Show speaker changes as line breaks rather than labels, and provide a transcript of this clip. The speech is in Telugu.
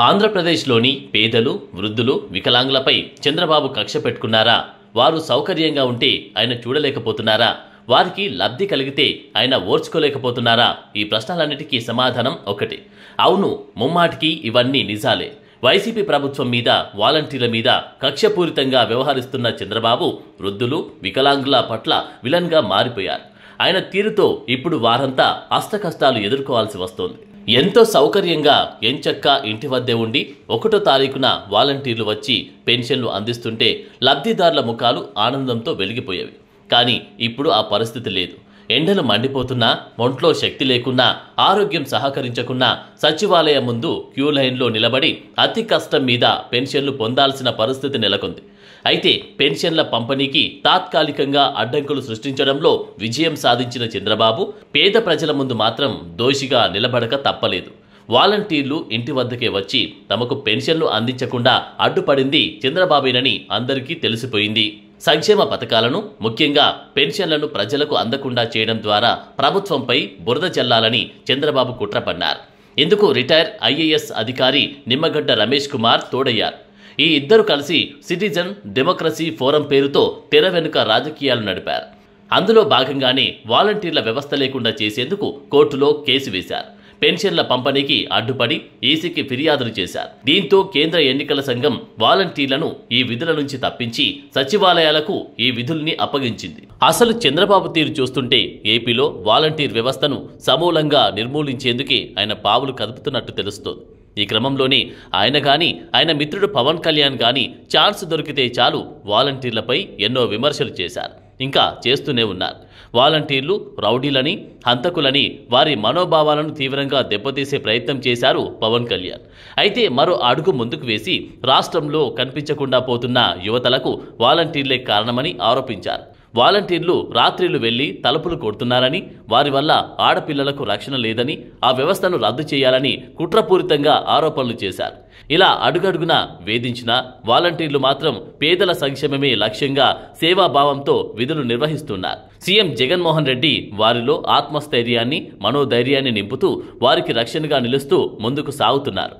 ఆంధ్రప్రదేశ్లోని పేదలు, వృద్ధులు, వికలాంగులపై చంద్రబాబు కక్ష పెట్టుకున్నారా? వారు సౌకర్యంగా ఉంటే ఆయన చూడలేకపోతున్నారా? వారికి లబ్ధి కలిగితే ఆయన ఓర్చుకోలేకపోతున్నారా? ఈ ప్రశ్నలన్నిటికీ సమాధానం ఒకటి. అవును, ముమ్మాటికి ఇవన్నీ నిజాలే. వైసీపీ ప్రభుత్వం మీద, వాలంటీర్ల మీద కక్షపూరితంగా వ్యవహరిస్తున్న చంద్రబాబు వృద్ధులు, వికలాంగుల పట్ల విలన్గా మారిపోయారు. ఆయన తీరుతో ఇప్పుడు వారంతా అష్టకష్టాలు ఎదుర్కోవాల్సి వస్తోంది. ఎంతో సౌకర్యంగా ఎంచక్కా ఇంటి వద్దే ఉండి 1వ తారీఖున వాలంటీర్లు వచ్చి పెన్షన్లు అందిస్తుంటే లబ్ధిదారుల ముఖాలు ఆనందంతో వెలిగిపోయేవి. కానీ ఇప్పుడు ఆ పరిస్థితి లేదు. ఎండలు మండిపోతున్నా, ఒంట్లో శక్తి లేకున్నా, ఆరోగ్యం సహకరించకున్నా సచివాలయం ముందు క్యూ లైన్లో నిలబడి అతి కష్టం మీద పెన్షన్లు పొందాల్సిన పరిస్థితి నెలకొంది. అయితే పెన్షన్ల పంపిణీకి తాత్కాలికంగా అడ్డంకులు సృష్టించడంలో విజయం సాధించిన చంద్రబాబు పేద ప్రజల ముందు మాత్రం దోషిగా నిలబడక తప్పలేదు. వాలంటీర్లు ఇంటి వద్దకే వచ్చి తమకు పెన్షన్లు అందించకుండా అడ్డుపడింది చంద్రబాబేనని అందరికీ తెలిసిపోయింది. సంక్షేమ పథకాలను, ముఖ్యంగా పెన్షన్లను ప్రజలకు అందకుండా చేయడం ద్వారా ప్రభుత్వంపై బురద చల్లాలని చంద్రబాబు కుట్ర పన్నారు. ఇందుకు రిటైర్ ఐఏఎస్ అధికారి నిమ్మగడ్డ రమేష్ కుమార్ తోడయ్యారు. ఈ ఇద్దరు కలిసి సిటిజన్ డెమోక్రసీ ఫోరం పేరుతో తెర వెనుక రాజకీయాలు నడిపారు. అందులో భాగంగానే వాలంటీర్ల వ్యవస్థ లేకుండా చేసేందుకు కోర్టులో కేసు వేశారు. పెన్షన్ల పంపిణీకి అడ్డుపడి ఈసీకి ఫిర్యాదులు చేశారు. దీంతో కేంద్ర ఎన్నికల సంఘం వాలంటీర్లను ఈ విధుల నుంచి తప్పించి సచివాలయాలకు ఈ విధుల్ని అప్పగించింది. అసలు చంద్రబాబు తీరు చూస్తుంటే ఏపీలో వాలంటీర్ వ్యవస్థను సమూలంగా నిర్మూలించేందుకే ఆయన పావులు కదుపుతున్నట్టు తెలుస్తోంది. ఈ క్రమంలోనే ఆయన కానీ, ఆయన మిత్రుడు పవన్ కళ్యాణ్ కానీ ఛాన్స్ దొరికితే చాలు వాలంటీర్లపై ఎన్నో విమర్శలు చేశారు. ఇంకా చేస్తూనే ఉన్నారు. వాలంటీర్లు రౌడీలని, హంతకులని, వారి మనోభావాలను తీవ్రంగా దెబ్బతీసే ప్రయత్నం చేశారు పవన్ కళ్యాణ్. అయితే మరో అడుగు ముందుకు వేసి రాష్ట్రంలో కనిపించకుండా పోతున్న యువతలకు వాలంటీర్లే కారణమని ఆరోపించారు. వాలంటీర్లు రాత్రిళ్లు వెళ్లి తలుపులు కొడుతున్నారని, వారి వల్ల ఆడపిల్లలకు రక్షణ లేదని, ఆ వ్యవస్థను రద్దు చేయాలని కుట్రపూరితంగా ఆరోపణలు చేశారు. ఇలా అడుగడుగునా వేధించిన వాలంటీర్లు మాత్రం పేదల సంక్షేమమే లక్ష్యంగా సేవాభావంతో విధులు నిర్వహిస్తున్నారు. సీఎం జగన్మోహన్ రెడ్డి వారిలో ఆత్మస్థైర్యాన్ని, మనోధైర్యాన్ని నింపుతూ వారికి రక్షణగా నిలుస్తూ ముందుకు సాగుతున్నారు.